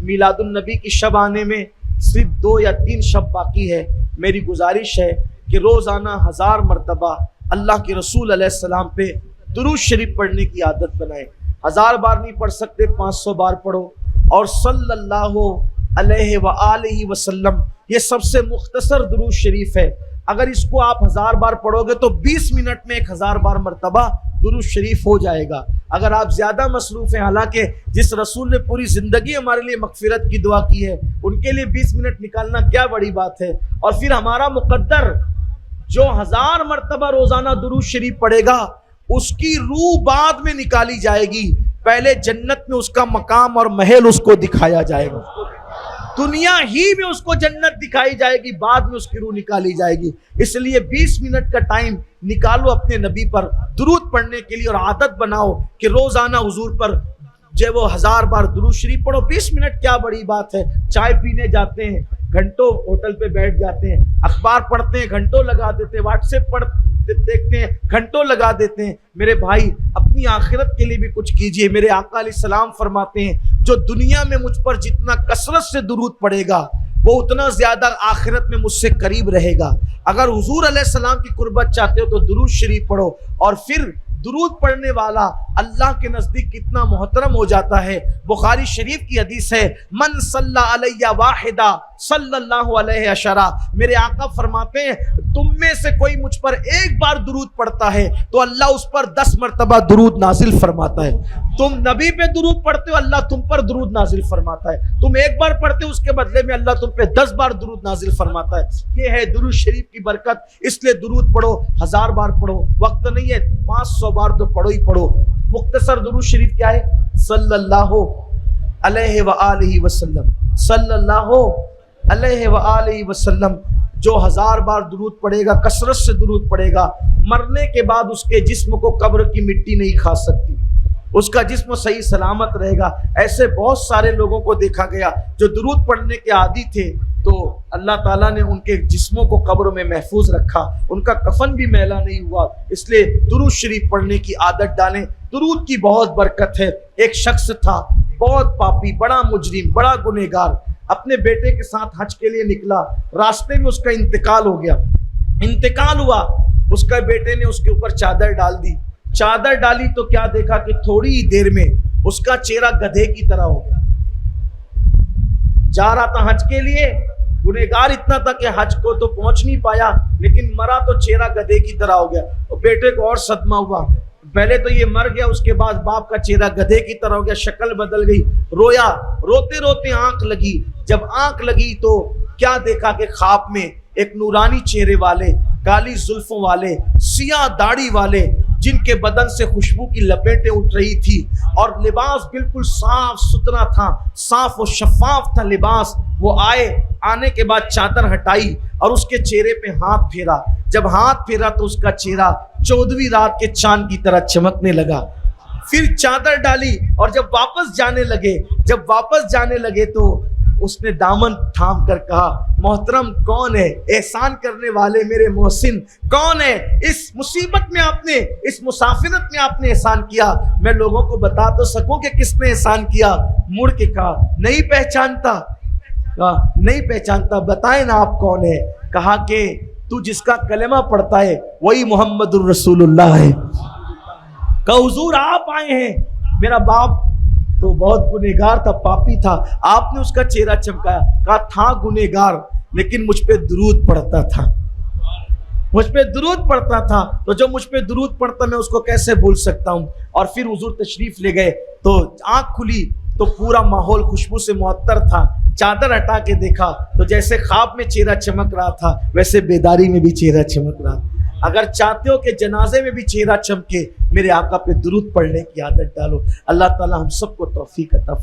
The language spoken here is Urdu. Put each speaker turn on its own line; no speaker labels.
میلاد النبی کی شب آنے میں صرف 2 یا 3 شب باقی ہے. میری گزارش ہے کہ روزانہ 1000 مرتبہ اللہ کے رسول علیہ السلام پہ درود شریف پڑھنے کی عادت بنائیں. 1000 بار نہیں پڑھ سکتے 500 بار پڑھو. اور صلی اللہ علیہ وآلہ وسلم یہ سب سے مختصر درود شریف ہے. اگر اس کو آپ 1000 بار پڑھو گے تو 20 منٹ میں 1000 بار مرتبہ درود شریف ہو جائے گا. اگر آپ زیادہ مصروف ہیں، حالانکہ جس رسول نے پوری زندگی ہمارے لیے مغفرت کی دعا کی ہے، ان کے لیے 20 منٹ نکالنا کیا بڑی بات ہے. اور پھر ہمارا مقدر جو 1000 مرتبہ روزانہ درود شریف پڑھے گا اس کی روح بعد میں نکالی جائے گی. پہلے جنت میں اس کا مقام اور محل اس کو دکھایا جائے گا، دنیا ہی میں اس کو جنت دکھائی جائے گی، بعد میں اس کی روح نکالی جائے گی. اس لیے 20 منٹ کا ٹائم نکالو اپنے نبی پر درود پڑھنے کے لیے، اور عادت بناؤ کہ روزانہ حضور پر جو وہ 1000 بار درود شریف پڑھو. 20 منٹ کیا بڑی بات ہے. چائے پینے جاتے ہیں، گھنٹوں ہوٹل پہ بیٹھ جاتے ہیں، اخبار پڑھتے ہیں، گھنٹوں لگا دیتے ہیں، واٹس ایپ دیکھتے ہیں، گھنٹوں لگا دیتے ہیں. میرے بھائی اپنی آخرت کے لیے بھی کچھ کیجئے. میرے آقا علیہ السلام فرماتے ہیں جو دنیا میں مجھ پر جتنا کثرت سے درود پڑھے گا وہ اتنا زیادہ آخرت میں مجھ سے قریب رہے گا. اگر حضور علیہ السلام کی قربت چاہتے ہو تو درود شریف پڑھو. اور پھر درود پڑھنے والا اللہ کے نزدیک کتنا محترم ہو جاتا ہے. بخاری شریف کی حدیث ہے من صلی علیہ واحدہ صلی اللہ علیہ عشرہ. میرے آقا فرماتے ہیں تم میں سے کوئی مجھ پر 1 بار درود پڑھتا ہے تو اللہ اس پر 10 مرتبہ درود نازل فرماتا ہے. تم نبی پہ درود پڑھتے ہو، اللہ تم پر درود نازل فرماتا ہے. تم 1 بار پڑھتے ہو، اس کے بدلے میں اللہ تم پہ 10 بار درود نازل فرماتا ہے. یہ ہے درود شریف کی برکت. اس لیے درود پڑھو، 1000 بار پڑھو. وقت نہیں ہے 500 بار تو پڑھو ہی پڑھو. مختصر درود شریف کیا ہے؟ صلی اللہ علیہ وآلہ وسلم. صلی اللہ علیہ وآلہ وسلم. جو 1000 بار درود پڑھے گا، کثرت سے درود پڑھے گا، مرنے کے بعد اس کے جسم کو قبر کی مٹی نہیں کھا سکتی، اس کا جسم صحیح سلامت رہے گا. ایسے بہت سارے لوگوں کو دیکھا گیا جو درود پڑھنے کے عادی تھے تو اللہ تعالیٰ نے ان کے جسموں کو قبر میں محفوظ رکھا، ان کا کفن بھی میلا نہیں ہوا. اس لیے درود شریف پڑھنے کی عادت ڈالیں. درود کی بہت برکت ہے. ایک شخص تھا بہت پاپی، بڑا مجرم، بڑا گنہگار، اپنے بیٹے کے ساتھ حج کے لیے نکلا. راستے میں اس کا انتقال ہو گیا. انتقال ہوا، اس کا بیٹے نے اس کے اوپر چادر ڈال دی. چادر ڈالی تو کیا دیکھا کہ تھوڑی ہی دیر میں اس کا چہرہ گدھے کی طرح ہو گیا. جا رہا تھا حج کے لیے، گنہگار اتنا تھا کہ حج کو تو پہنچ نہیں پایا، لیکن مرا تو چہرہ گدھے کی طرح ہو گیا. اور بیٹے کو اور صدمہ ہوا. پہلے تو یہ مر گیا، اس کے بعد باپ کا چہرہ گدھے کی طرح ہو گیا، شکل بدل گئی. رویا، روتے روتے آنکھ لگی. جب آنکھ لگی تو کیا دیکھا کہ خواب میں ایک نورانی چہرے والے، کالی زلفوں والے، سیاہ داڑھی والے، جن کے بدن سے خوشبو کی لپیٹیں اٹھ رہی تھی اور لباس بالکل صاف ستھرا تھا، صاف و شفاف تھا لباس. وہ آنے کے بعد چادر ہٹائی اور اس کے چہرے پہ ہاتھ پھیرا. جب ہاتھ پھیرا تو اس کا چہرہ 14ویں رات کے چاند کی طرح چمکنے لگا. پھر چادر ڈالی اور جب واپس جانے لگے تو اس نے دامن تھام کر کہا محترم کون ہے؟ احسان کرنے والے میرے محسن کون ہے؟ اس مصیبت میں آپ نے، اس مسافرت میں آپ نے احسان کیا. میں لوگوں کو بتا تو سکوں کہ کس نے احسان کیا. مڑ کے کہا نہیں پہچانتا. نہیں پہچانتا، بتائیں نا آپ کون ہے. کہا کہ تو جس کا کلمہ پڑھتا ہے وہی محمد الرسول اللہ ہے. کہا حضور آپ آئے ہیں. میرا باپ تو بہت گنہگار تھا، پاپی تھا، آپ نے اس کا چہرہ چمکایا. کہا تھا گنہگار لیکن مجھ پہ درود پڑھتا تھا، مجھ پہ درود پڑھتا تھا، تو جو مجھ پہ درود پڑھتا میں اس کو کیسے بھول سکتا ہوں. اور پھر حضور تشریف لے گئے تو آنکھ کھلی تو پورا ماحول خوشبو سے معطر تھا. چادر ہٹا کے دیکھا تو جیسے خواب میں چہرہ چمک رہا تھا ویسے بیداری میں بھی چہرہ چمک رہا. اگر چاہتے ہو کہ جنازے میں بھی چہرہ چمکے، میرے آقا پہ درود پڑھنے کی عادت ڈالو. اللہ تعالی ہم سب کو توفیق عطا فرمائے.